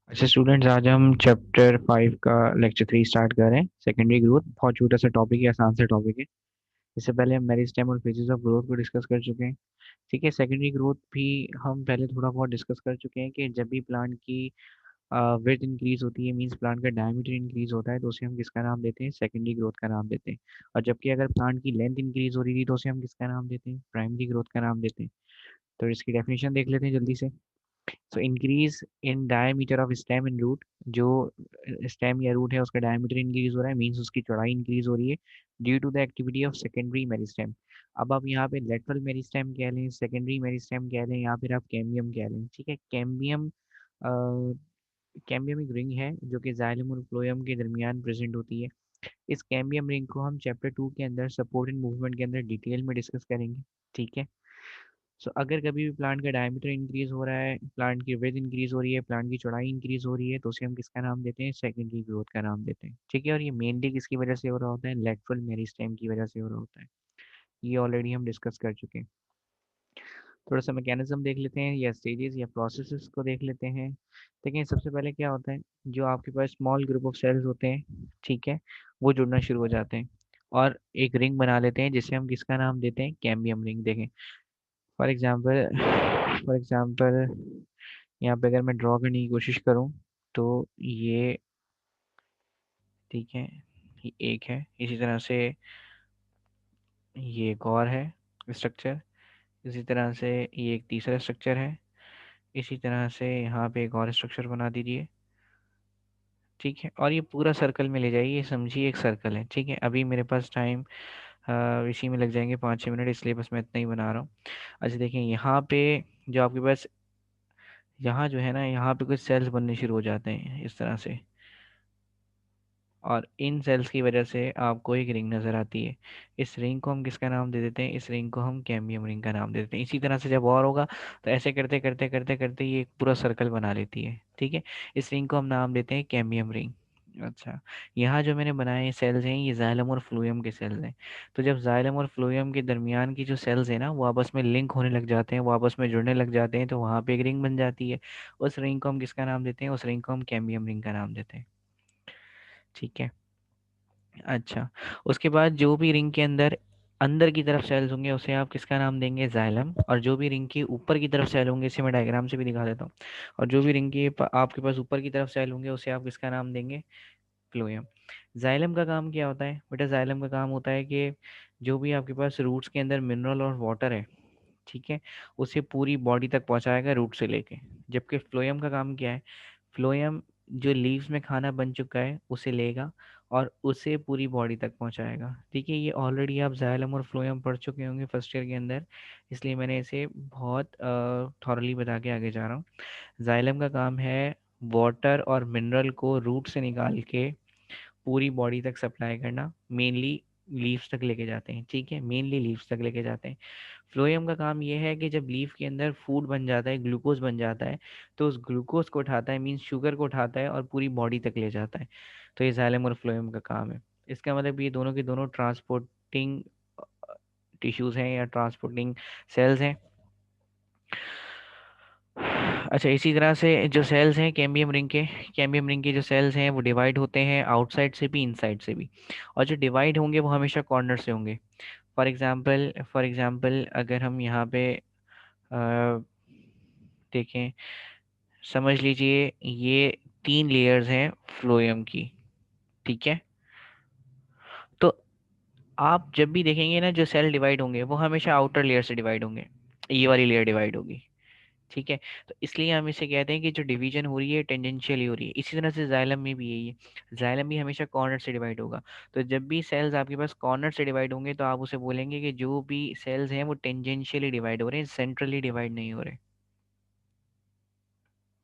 अच्छा स्टूडेंट्स, आज हम चैप्टर 5 का लेक्चर 3 स्टार्ट कर रहे हैं। सेकेंडरी ग्रोथ बहुत छोटा सा टॉपिक है, आसान सा टॉपिक है। इससे पहले हम मेरिस्टेम और फेजेस ऑफ ग्रोथ को डिस्कस कर चुके हैं। ठीक है, सेकेंडरी ग्रोथ भी हम पहले थोड़ा बहुत डिस्कस कर चुके हैं कि जब भी प्लांट की विड्थ इंक्रीज होती है, मींस प्लांट का डायमीटर इंक्रीज होता है, तो उसे हम किसका नाम देते हैं? सेकेंडरी ग्रोथ का नाम देते हैं। और जबकि अगर प्लांट की लेंथ इंक्रीज हो रही थी तो उसे हम किसका नाम देते हैं? प्राइमरी ग्रोथ का नाम देते हैं। तो इसकी डेफिनेशन देख लेते हैं जल्दी से। So increase in diameter of stem and root. जो स्टेम या रूट है उसका डायमीटर इंक्रीज हो रहा है, मींस उसकी चौड़ाई इंक्रीज हो रही है due to the activity of secondary meristem. अब आप यहाँ पे लेटरल मेरिस्टेम कह लें, सेकेंडरी मेरिस्टेम कह लें, या फिर आप कैम्बियम कह लें। ठीक है, कैम्बियम कैम्बियम एक रिंग है जो कि जाइलम और फ्लोएम के दरमियान प्रेजेंट होती है। इस कैम्बियम रिंग को हम चैप्टर 2 के अंदर सपोर्ट एंड मूवमेंट के अंदर डिटेल में डिस्कस करेंगे। ठीक है। सो अगर कभी भी प्लांट का डायमीटर इंक्रीज हो रहा है, प्लांट की विड्थ इंक्रीज हो रही है, प्लांट की चौड़ाई इंक्रीज हो रही है, तो उसे हम किसका नाम देते हैं? सेकेंडरी ग्रोथ का नाम देते हैं। ठीक है, और ये मेनली किसकी वजह से हो रहा होता है? लेटरल मेरिस्टेम की वजह से हो रहा होता है। ये ऑलरेडी हम डिस्कस कर चुके हैं। थोड़ा सा मैकेनिज्म देख लेते हैं, या स्टेजेस या प्रोसेसेस को देख लेते हैं। देखिए, सबसे पहले क्या होता है, जो आपके पास स्मॉल ग्रुप ऑफ सेल्स होते हैं, ठीक है, वो जुड़ना शुरू हो जाते हैं और एक रिंग बना लेते हैं, जिसे हम किसका नाम देते हैं? Cambium ring. देखें, फॉर एग्जांपल यहाँ पे अगर मैं ड्रॉ करने की कोशिश करूँ तो ये, ठीक है, ये एक है। इसी तरह से ये एक और है स्ट्रक्चर। इसी तरह से ये एक तीसरा स्ट्रक्चर है। इसी तरह से यहाँ पे एक और स्ट्रक्चर बना दीजिए। ठीक है, और ये पूरा सर्कल में ले जाइए, ये समझिए एक सर्कल है। ठीक है, अभी मेरे पास टाइम इसी में लग जाएंगे 5-6 मिनट, इसलिए बस मैं इतना ही बना रहा हूँ। अच्छा देखिए, यहाँ पे जो आपके पास यहाँ जो है ना, यहाँ पे कुछ सेल्स बनने शुरू हो जाते हैं इस तरह से, और इन सेल्स की वजह से आपको एक रिंग नज़र आती है। इस रिंग को हम किसका नाम दे देते हैं? इस रिंग को हम कैम्बियम रिंग का नाम दे देते हैं। इसी तरह से जब और होगा तो ऐसे करते करते करते करते ये एक पूरा सर्कल बना लेती है। ठीक है, इस रिंग को हम नाम देते हैं कैम्बियम रिंग। अच्छा, यहाँ जो मैंने बनाए सेल्स हैं, ये जाइलम और फ्लोएम के सेल्स हैं। तो जब जाइलम और फ्लोएम के दरमियान की जो सेल्स हैं ना, वो आपस में लिंक होने लग जाते हैं, वो आपस में जुड़ने लग जाते हैं, तो वहाँ पे एक रिंग बन जाती है। उस रिंग को हम किसका नाम देते हैं? उस रिंग को हम कैम्बियम रिंग का नाम देते हैं। ठीक है। अच्छा, उसके बाद जो भी रिंग के अंदर अंदर की तरफ सेल्स होंगे उसे आप किसका नाम देंगे? जाइलम। और जो भी रिंग के ऊपर की तरफ सेल होंगे, इसे मैं डायग्राम से भी दिखा देता हूँ, और जो भी रिंग के आपके पास ऊपर की तरफ सेल होंगे उसे आप किसका नाम देंगे? फ्लोएम। जाइलम का काम क्या होता है बेटा? जाइलम का काम होता है कि जो भी आपके पास रूट्स के अंदर मिनरल और वाटर है, ठीक है, उसे पूरी बॉडी तक पहुंचाएगा रूट से लेके। जबकि फ्लोएम का काम क्या है? फ्लोएम जो लीव्स में खाना बन चुका है उसे लेगा और उसे पूरी बॉडी तक पहुंचाएगा। ठीक है, ये ऑलरेडी आप जाइलम और फ्लोएम पढ़ चुके होंगे फर्स्ट ईयर के अंदर, इसलिए मैंने इसे बहुत थॉरली बता के आगे जा रहा हूँ। जाइलम का काम है वाटर और मिनरल को रूट से निकाल के पूरी बॉडी तक सप्लाई करना, मेनली लीव्स तक लेके जाते हैं। ठीक है, मेनली लीव्स तक लेके जाते हैं। फ्लोएम का काम ये है कि जब लीफ के अंदर फूड बन जाता है, ग्लूकोज बन जाता है, तो उस ग्लूकोज को उठाता है, मीन्स शुगर को उठाता है और पूरी बॉडी तक ले जाता है। तो ये जाइलम और फ्लोएम का काम है। इसका मतलब ये दोनों के दोनों ट्रांसपोर्टिंग टिश्यूज हैं या ट्रांसपोर्टिंग सेल्स हैं। अच्छा, इसी तरह से जो सेल्स हैं कैम्बियम रिंग के जो सेल्स हैं वो डिवाइड होते हैं आउटसाइड से भी, इनसाइड से भी। और जो डिवाइड होंगे वो हमेशा कॉर्नर से होंगे। फॉर एग्जांपल अगर हम यहाँ पे अ, देखें, समझ लीजिए ये 3 लेयर्स हैं फ्लोएम की। ठीक है, तो आप जब भी देखेंगे ना, जो सेल डिवाइड होंगे वो हमेशा आउटर लेयर से डिवाइड होंगे, ये वाली लेयर डिवाइड होगी। ठीक है, तो इसलिए हम इसे कहते हैं कि जो डिवीजन हो रही है टेंजेंशियली हो रही है। इसी तरह से जाइलम में भी यही है, जाइलम भी हमेशा कॉर्नर से डिवाइड होगा। तो जब भी सेल्स आपके पास कॉर्नर से डिवाइड होंगे तो आप उसे बोलेंगे कि जो भी सेल्स हैं वो टेंजेंशियली डिवाइड हो रहे हैं, सेंट्रली डिवाइड नहीं हो रहे।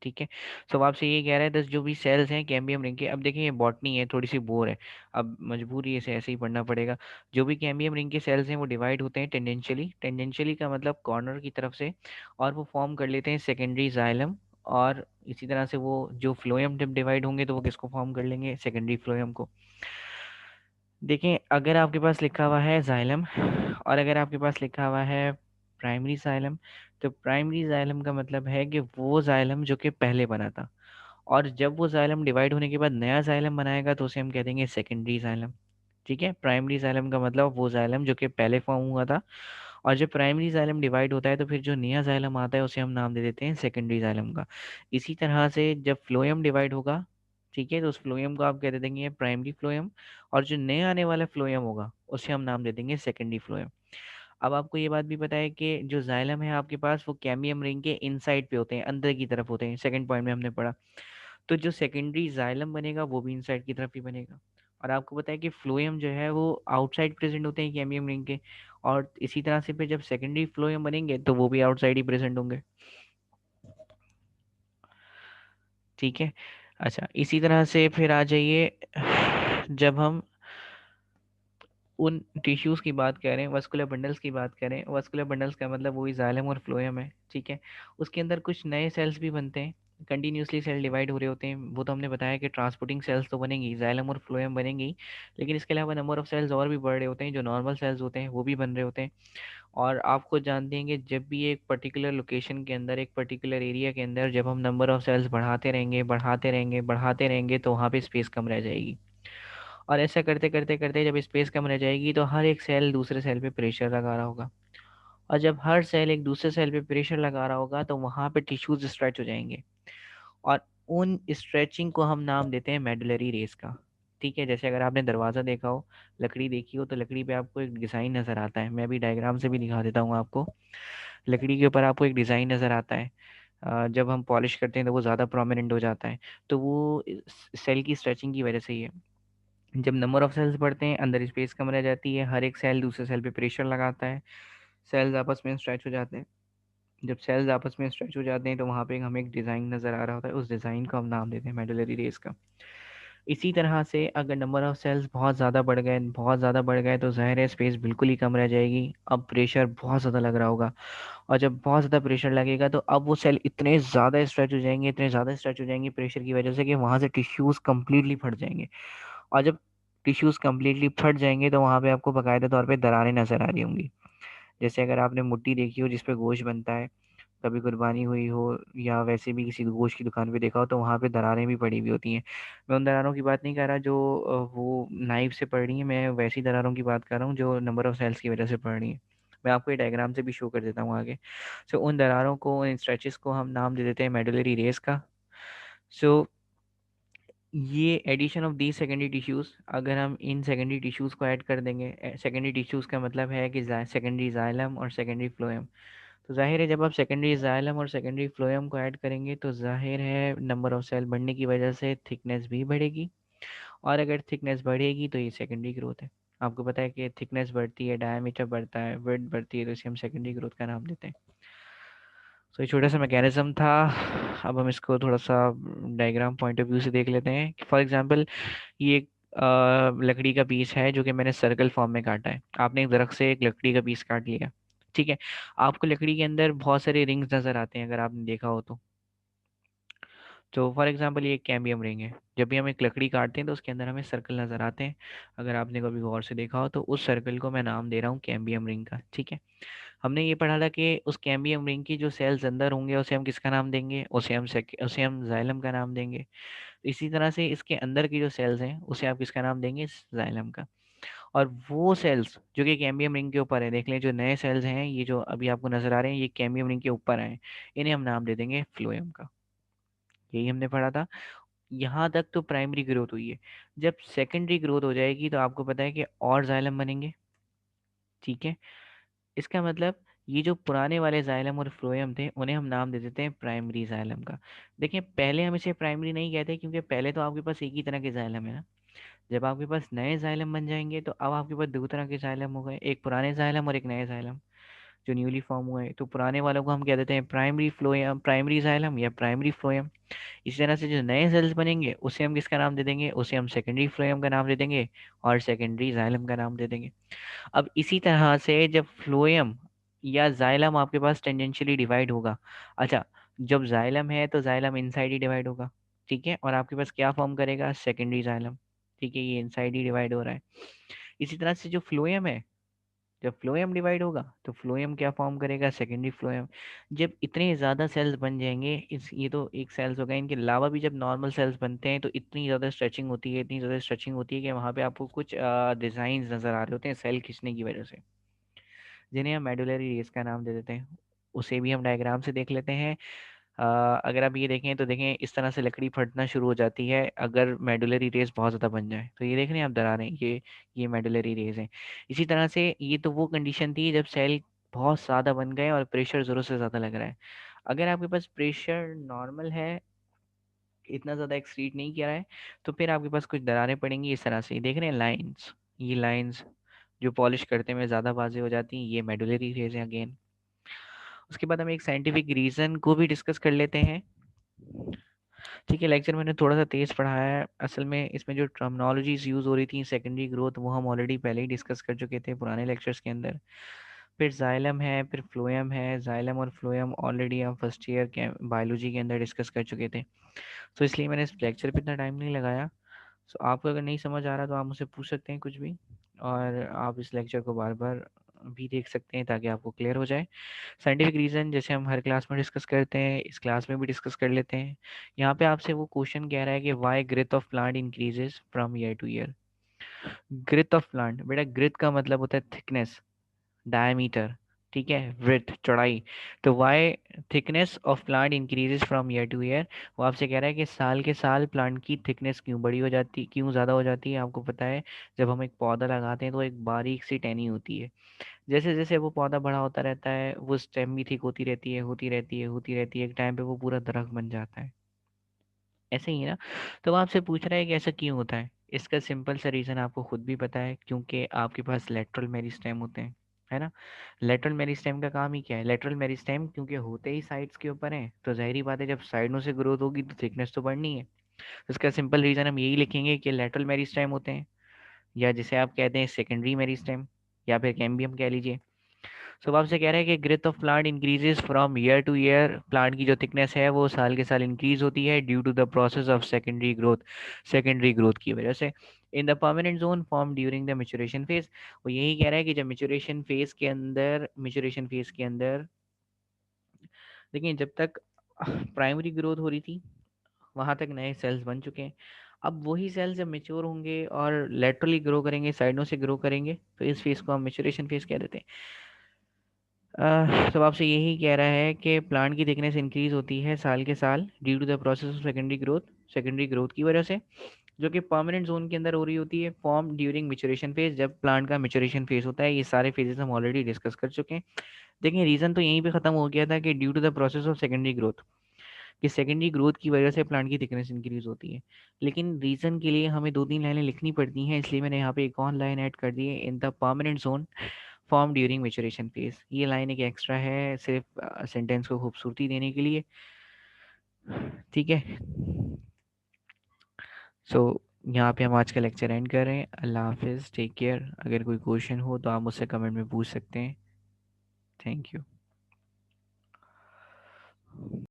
ठीक है, तो अब आपसे ये कह रहा है 10 जो भी सेल्स हैं कैम्बियम रिंग के। अब देखिए, ये बॉटनी है, थोड़ी सी बोर है, अब मजबूरी है, इसे ऐसे ही पढ़ना पड़ेगा। जो भी कैम्बियम रिंग के सेल्स हैं वो डिवाइड होते हैं टेंडेंशियली, टेंडेंशियली का मतलब कॉर्नर की तरफ से, और वो फॉर्म कर लेते हैं सेकेंडरी जाइलम। और इसी तरह से वो जो फ्लोएम जब डिवाइड होंगे तो वो किसको फॉर्म कर लेंगे? सेकेंडरी फ्लोएम को। देखें, अगर आपके पास लिखा हुआ है जाइलम और अगर आपके पास लिखा हुआ है प्राइमरी जाइलम, तो प्राइमरी जाइलम का मतलब है कि वो जाइलम जो कि पहले बना था, और जब वो जाइलम डिवाइड होने के बाद नया जाइलम बनाएगा तो उसे हम कह देंगे सेकेंडरी जाइलम। ठीक है, प्राइमरी जाइलम का मतलब वो जाइलम जो कि पहले फॉर्म हुआ था, और जब प्राइमरी जाइलम डिवाइड होता है तो फिर जो नया जाइलम आता है उसे हम नाम दे देते हैं सेकेंडरी जाइलम का। इसी तरह से जब फ्लोएम डिवाइड होगा, ठीक है, तो उस फ्लोएम को आप कह दे देंगे प्राइमरी फ्लोएम, और जो नया आने वाला फ्लोएम होगा उसे हम नाम दे देंगे सेकेंडरी फ्लोएम। अब आपको ये बात भी पता है कि जो जाइलम है आपके पास वो कैम्बियम रिंग के इनसाइड पे होते हैं, अंदर की तरफ होते हैं, सेकंड पॉइंट में हमने पढ़ा। तो जो सेकेंडरी जाइलम बनेगा वो भी इनसाइड की तरफ ही बनेगा। और आपको पता है कि फ्लोएम जो है वो आउटसाइड प्रेजेंट होते हैं कैम्बियम रिंग के, और इसी तरह से फिर जब सेकेंडरी फ्लोएम बनेंगे तो वो भी आउटसाइड ही प्रेजेंट होंगे। ठीक है। अच्छा, इसी तरह से फिर आ जाइए, जब हम उन टिश्यूज की बात कर रहे हैं, वस्कुलर बंडल्स की बात करें, वस्कुलर बंडल्स का मतलब वही जाइलम और फ्लोएम है। ठीक है, उसके अंदर कुछ नए सेल्स भी बनते हैं, कंटिन्यूसली सेल डिवाइड हो रहे होते हैं। वो तो हमने बताया कि ट्रांसपोर्टिंग सेल्स तो बनेंगी, जाइलम और फ्लोएम बनेंगी, लेकिन इसके अलावा नंबर ऑफ सेल्स और भी बढ़ रहे होते हैं, जो नॉर्मल सेल्स होते हैं वो भी बन रहे होते हैं। और आप खुद जानते हैं कि जब भी एक पर्टिकुलर लोकेशन के अंदर, एक पर्टिकुलर एरिया के अंदर जब हम नंबर ऑफ सेल्स बढ़ाते रहेंगे बढ़ाते रहेंगे बढ़ाते रहेंगे तो वहाँ पे स्पेस कम रह जाएगी। और ऐसा करते करते करते जब स्पेस कम रह जाएगी तो हर एक सेल दूसरे सेल पे प्रेशर लगा रहा होगा, और जब हर सेल एक दूसरे सेल पे प्रेशर लगा रहा होगा तो वहां पे टिश्यूज स्ट्रेच हो जाएंगे, और उन स्ट्रेचिंग को हम नाम देते हैं मेडुलरी रेस का। ठीक है, जैसे अगर आपने दरवाज़ा देखा हो, लकड़ी देखी हो, तो लकड़ी पे आपको एक डिज़ाइन नज़र आता है, मैं अभी डायग्राम से भी दिखा देता हूँ आपको। लकड़ी के ऊपर आपको एक डिज़ाइन नज़र आता है, जब हम पॉलिश करते हैं तो वो ज़्यादा प्रोमिनेंट हो जाता है, तो वो सेल की स्ट्रेचिंग की वजह से ही है। जब नंबर ऑफ सेल्स बढ़ते हैं अंदर स्पेस कम रह जाती है, हर एक सेल दूसरे सेल पे प्रेशर लगाता है, सेल्स आपस में स्ट्रेच हो जाते हैं। जब सेल्स आपस में स्ट्रेच हो जाते हैं तो वहाँ पे हमें एक डिज़ाइन नज़र आ रहा होता है, उस डिज़ाइन को हम नाम देते हैं मेडुलरी रेस का। इसी तरह से अगर नंबर ऑफ सेल्स बहुत ज़्यादा बढ़ गए, बहुत ज़्यादा बढ़ गए, तो ज़ाहिर है स्पेस बिल्कुल ही कम रह जाएगी, अब प्रेशर बहुत ज़्यादा लग रहा होगा। और जब बहुत ज़्यादा प्रेशर लगेगा तो अब वो सेल इतने ज़्यादा स्ट्रेच हो जाएंगे, इतने ज़्यादा स्ट्रेच हो जाएंगे प्रेशर की वजह से, कि वहाँ से टिश्यूज़ कम्प्लीटली फट जाएंगे। और जब टिश्यूज़ कम्प्लीटली फट जाएंगे तो वहाँ पे आपको बाकायदा तौर पे दरारें नज़र आ रही होंगी। जैसे अगर आपने मुट्ठी देखी हो जिस पे गोश्त बनता है, कभी कुर्बानी हुई हो, या वैसे भी किसी गोश्त की दुकान पे देखा हो, तो वहाँ पे दरारें भी पड़ी हुई होती हैं। मैं उन दरारों की बात नहीं कर रहा जो वो नाइफ से पड़ रही हैं, मैं वैसी दरारों की बात कर रहा हूँ जो नंबर ऑफ सेल्स की वजह से पड़ रही हैं। मैं आपको ये डायग्राम से भी शो कर देता हूँ आगे। सो उन दरारों को, उन स्ट्रेचेस को हम नाम दे देते हैं मेडुलरी रेस का। सो ये addition of the secondary tissues, अगर हम इन सेकेंडरी टिश्यूज़ को ऐड कर देंगे, सेकेंडरी टिश्यूज़ का मतलब है कि सेकेंडरी जाइलम और सेकेंडरी फ्लोएम। तो जाहिर है जब आप सेकेंडरी जाइलम और सेकेंडरी फ्लोएम को ऐड करेंगे तो जाहिर है नंबर ऑफ सेल बढ़ने की वजह से थिकनेस भी बढ़ेगी, और अगर थिकनेस बढ़ेगी तो ये सेकेंडरी ग्रोथ है। आपको पता है कि थिकनेस बढ़ती है, डायमीटर बढ़ता है, विड्थ बढ़ती है, तो इसे हम सेकेंडरी ग्रोथ का नाम देते हैं। तो ये छोटा सा मैकेनिज्म था। अब हम इसको थोड़ा सा डायग्राम पॉइंट ऑफ व्यू से देख लेते हैं। फॉर एग्जांपल ये एक लकड़ी का पीस है जो कि मैंने सर्कल फॉर्म में काटा है। आपने एक दरख्त से एक लकड़ी का पीस काट लिया, ठीक है, आपको लकड़ी के अंदर बहुत सारे रिंग्स नज़र आते हैं अगर आपने देखा हो तो फॉर एग्जांपल ये एक कैम्बियम रिंग है। जब भी हम एक लकड़ी काटते हैं तो उसके अंदर हमें सर्कल नज़र आते हैं। अगर आपने कभी गौर से देखा हो तो उस सर्कल को मैं नाम दे रहा हूँ कैम्बियम रिंग का। ठीक है, हमने ये पढ़ा था कि उस कैम्बियम रिंग की जो सेल्स अंदर होंगे उसे हम किसका नाम देंगे, उसे हम जाइलम का नाम देंगे। इसी तरह से इसके अंदर की जो सेल्स हैं उसे आप किसका नाम देंगे, जाइलम का। और वो सेल्स जो कि कैम्बियम रिंग के ऊपर है, देख लें जो नए सेल्स हैं ये जो अभी आपको नजर आ रहे हैं ये कैम्बियम रिंग के ऊपर आए, इन्हें हम नाम दे देंगे फ्लोएम का। यही हमने पढ़ा था। यहाँ तक तो प्राइमरी ग्रोथ हुई है। जब सेकेंडरी ग्रोथ हो जाएगी तो आपको पता है कि और जाइलम बनेंगे। ठीक है, इसका मतलब ये जो पुराने वाले जाइलम और फ्लोएम थे उन्हें हम नाम दे देते हैं प्राइमरी जाइलम का। देखिए पहले हम इसे प्राइमरी नहीं कहते क्योंकि पहले तो आपके पास एक ही तरह के जाइलम है ना। जब आपके पास नए जाइलम बन जाएंगे तो अब आपके पास दो तरह के जाइलम हो गए, एक पुराने जाइलम और एक नए जाइलम जो न्यूली फॉर्म हुए हैं। तो पुराने वालों को हम कह देते हैं प्राइमरी फ्लोएम, प्राइमरी जाइलम या प्राइमरी फ्लोएम। इसी तरह से जो नए सेल्स बनेंगे उसे हम किसका नाम दे देंगे, उसे हम सेकेंडरी फ्लोएम का नाम दे देंगे और सेकेंडरी जाइलम का नाम दे देंगे। अब इसी तरह से जब फ्लोएम या जाइलम आपके पास टेंजेंशियली डिवाइड होगा, अच्छा, जब जाइलम है तो जाइलम इनसाइड ही डिवाइड होगा, ठीक है, और आपके पास क्या फॉर्म करेगा, सेकेंडरी जाइलम। ठीक है, ये इनसाइड ही डिवाइड हो रहा है। इसी तरह से जो फ्लोएम है जब फ्लोएम डिवाइड होगा तो फ्लोएम क्या फॉर्म करेगा, सेकेंडरी फ्लोएम। जब इतने ज़्यादा सेल्स बन जाएंगे, इस ये तो एक सेल्स हो गए, इनके अलावा भी जब नॉर्मल सेल्स बनते हैं तो इतनी ज़्यादा स्ट्रेचिंग होती है, इतनी ज़्यादा स्ट्रेचिंग होती है कि वहाँ पे आपको कुछ डिज़ाइन नज़र आ रहे होते हैं सेल खींचने की वजह से, जिन्हें हम मेडुलरी रेस का नाम दे देते हैं। उसे भी हम डायग्राम से देख लेते हैं। अगर आप ये देखें तो देखें इस तरह से लकड़ी फटना शुरू हो जाती है अगर मेडुलरी रेस बहुत ज़्यादा बन जाए। तो ये देख रहे हैं आप दरारें, ये मेडुलरी रेस है। इसी तरह से ये तो वो कंडीशन थी जब सेल बहुत ज़्यादा बन गए और प्रेशर ज़रूरत से ज़्यादा लग रहा है। अगर आपके पास प्रेशर नॉर्मल है, इतना ज़्यादा एक्सीड नहीं किया है, तो फिर आपके पास कुछ दरारें पड़ेंगी इस तरह से। देख रहे हैं लाइन्स, ये लाइन्स जो पॉलिश करते में ज़्यादा वाज़ेह हो जाती हैं, ये मेडुलरी रेस है अगेन। उसके बाद हम एक साइंटिफिक रीज़न को भी डिस्कस कर लेते हैं। ठीक है, लेक्चर मैंने थोड़ा सा तेज़ पढ़ाया है, असल में इसमें जो टर्मिनोलॉजीज यूज़ हो रही थी सेकेंडरी ग्रोथ, वो हम ऑलरेडी पहले ही डिस्कस कर चुके थे पुराने लेक्चर्स के अंदर। फिर जाइलम है, फिर फ्लोएम है। जाइलम और फ्लोएम ऑलरेडी हम फर्स्ट ईयर के बायोलॉजी के अंदर डिस्कस कर चुके थे, तो इसलिए मैंने इस लेक्चर पे इतना टाइम नहीं लगाया। सो आपको अगर नहीं समझ आ रहा तो आप मुझसे पूछ सकते हैं कुछ भी, और आप इस लेक्चर को बार बार भी देख सकते हैं ताकि आपको क्लियर हो जाए। साइंटिफिक रीज़न जैसे हम हर क्लास में डिस्कस करते हैं, इस क्लास में भी डिस्कस कर लेते हैं। यहाँ पे आपसे वो क्वेश्चन कह रहा है कि why growth of plant increases from year to year. Growth of plant, बेटा ग्रेथ का मतलब होता है थिकनेस, डायमीटर, ठीक है, विड्थ चौड़ाई। तो why thickness of plant increases from year to year, वो आपसे कह रहा है कि साल के साल प्लांट की थिकनेस क्यों बड़ी हो जाती, क्यों ज़्यादा हो जाती है। आपको पता है जब हम एक पौधा लगाते हैं तो एक बारीक सी टहनी होती है, जैसे जैसे वो पौधा बड़ा होता रहता है वो स्टेम भी थिक होती रहती है, होती रहती है, होती रहती है, एक टाइम पे वो पूरा दरख्त बन जाता है। ऐसे ही ना। तो वो आपसे पूछ रहा है कि ऐसा क्यों होता है। इसका सिंपल सा रीज़न आपको खुद भी पता है, क्योंकि आपके पास लेटरल मेरिस्टेम होते हैं, है ना। लेटरल मेरिस्टेम का काम ही क्या है, लेटरल मेरिस्टेम क्योंकि होते ही साइड्स के ऊपर है, तो जाहिर बात है जब साइडों से ग्रोथ होगी तो थिकनेस तो बढ़नी है। तो इसका सिंपल रीज़न हम यही लिखेंगे कि लेटरल मेरिस्टेम होते हैं, या जिसे आप कहते हैं सेकेंडरी मेरिस्टेम, या फिर कैम्बियम कह लीजिए। सो अब आपसे कह रहा है कि growth of plant increases from year to year, plant की जो थिकनेस है वो साल के साल इंक्रीज होती है due to the process of secondary growth, secondary growth की वजह से। In the permanent zone form during the maturation phase, वो यही कह रहा है कि जब मेचुरेशन फेज के अंदर, मेचुरेशन फेज के अंदर देखिए जब तक प्राइमरी ग्रोथ हो रही थी वहां तक नए सेल्स बन चुके हैं। अब वही सेल्स जब मेच्योर होंगे और लेटरली ग्रो करेंगे, साइडों से ग्रो करेंगे, तो इस फेज को हम मेचुरेशन फेज कह देते हैं। तो आपसे यही कह रहा है कि प्लांट की थिकनेस इंक्रीज होती है साल के साल due to the process of secondary growth, secondary growth की वजह से, जो कि परमानेंट जोन के अंदर हो रही होती है, फॉर्म ड्यूरिंग मेचुरेशन फेज, जब प्लांट का मेचुरेशन फेज होता है। ये सारे फेजेस हम ऑलरेडी डिस्कस कर चुके हैं। देखिए रीजन तो यहीं पे खत्म हो गया था कि due to the process of secondary growth, कि सेकेंडरी ग्रोथ की वजह से प्लांट की थिकनेस इंक्रीज होती है। लेकिन रीजन के लिए हमें दो तीन लाइनें लिखनी पड़ती हैं, इसलिए मैंने यहाँ पे एक और लाइन ऐड कर दी है, इन the permanent zone form during maturation phase. ये लाइन एक एक्स्ट्रा है सिर्फ सेंटेंस को खूबसूरती देने के लिए, ठीक है। सो यहाँ पे हम आज का लेक्चर एंड कर रहे हैं। अल्लाह हाफिज़, टेक केयर। अगर कोई क्वेश्चन हो तो आप मुझसे कमेंट में पूछ सकते हैं। Thank you.